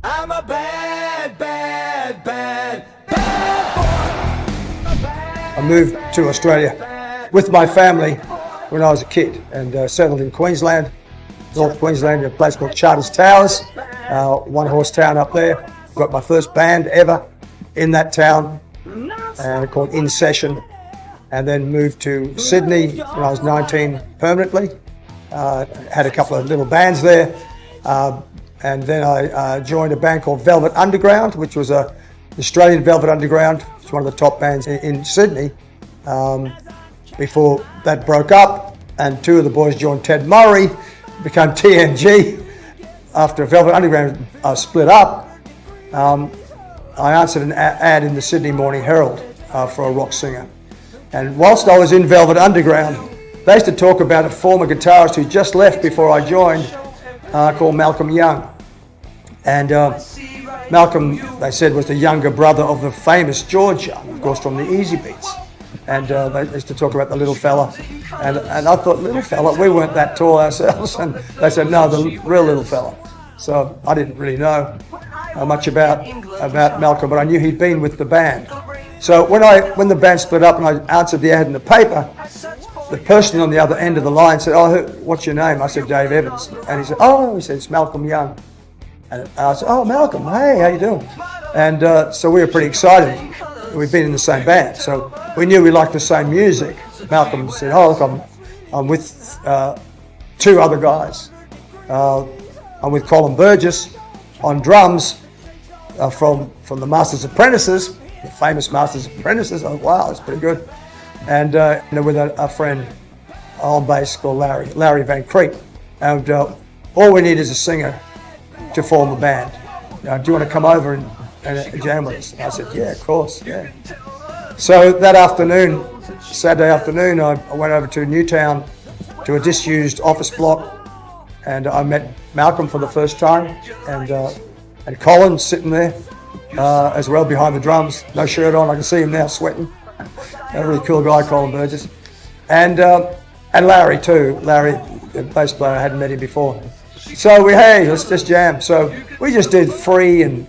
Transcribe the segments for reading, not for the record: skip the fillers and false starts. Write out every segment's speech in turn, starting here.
I'm a bad, bad, bad, bad boy. I moved to Australia with my family when I was a kid and settled in Queensland, North Queensland, in a place called Charters Towers, one-horse town up there. Got my first band ever in that town, called In Session, and then moved to Sydney when I was 19 permanently. Had a couple of little bands there. And then I joined a band called Velvet Underground, which was an Australian Velvet Underground. It's one of the top bands in Sydney. Before that broke up, and two of the boys joined Ted Murray, became TMG. After Velvet Underground split up, I answered an ad in the Sydney Morning Herald for a rock singer. And whilst I was in Velvet Underground, they used to talk about a former guitarist who just left before I joined, called Malcolm Young. And Malcolm, they said, was the younger brother of the famous George Young, of course, from the Easybeats. And they used to talk about the little fella. And I thought, little fella? We weren't that tall ourselves. And they said, no, the real little fella. So I didn't really know much about Malcolm, but I knew he'd been with the band. So when the band split up and I answered the ad in the paper, the person on the other end of the line said, oh, what's your name? I said, Dave Evans. And he said, it's Malcolm Young. And I said, oh, Malcolm, hey, how you doing? And so we were pretty excited. We'd been in the same band, so we knew we liked the same music. Malcolm said, oh, look, I'm with two other guys. I'm with Colin Burgess on drums from the Masters Apprentices, the famous Masters Apprentices. Oh, wow, that's pretty good. And with a friend on bass called Larry Van Creek. And all we need is a singer to form a band. Do you want to come over and jam with us? And I said, yeah, of course, yeah. So that afternoon, Saturday afternoon, I went over to Newtown to a disused office block, and I met Malcolm for the first time, and Colin sitting there as well behind the drums, no shirt on. I can see him now sweating. A really cool guy, Colin Burgess, and Larry too. Larry, the bass player, I hadn't met him before. So let's just jam. So we just did Free and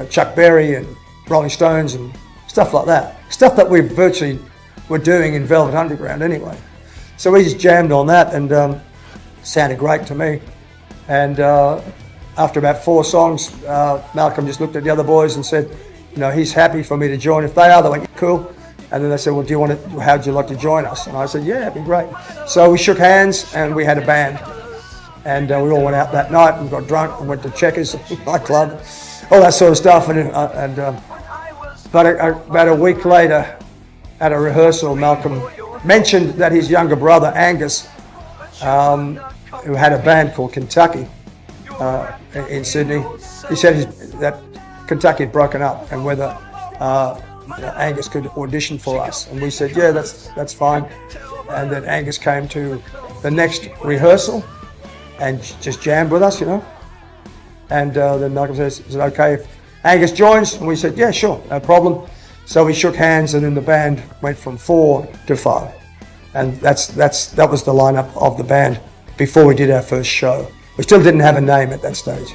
Chuck Berry and Rolling Stones and stuff like that. Stuff that we virtually were doing in Velvet Underground anyway. So we just jammed on that, and sounded great to me. And after about 4 songs, Malcolm just looked at the other boys and said, he's happy for me to join if they are. They went, cool. And then they said, well, how'd you like to join us? And I said, yeah, it'd be great. So we shook hands and we had a band. And we all went out that night and got drunk and went to Checkers, nightclub, all that sort of stuff. But about a week later, at a rehearsal, Malcolm mentioned that his younger brother, Angus, who had a band called Kentucky in Sydney, he said that Kentucky had broken up and whether Angus could audition for us. And we said, yeah, that's fine. And then Angus came to the next rehearsal and just jammed with us, And then Malcolm says, is it okay if Angus joins? And we said, yeah, sure, no problem. So we shook hands, and then the band went from 4 to 5. And that was the lineup of the band before we did our first show. We still didn't have a name at that stage.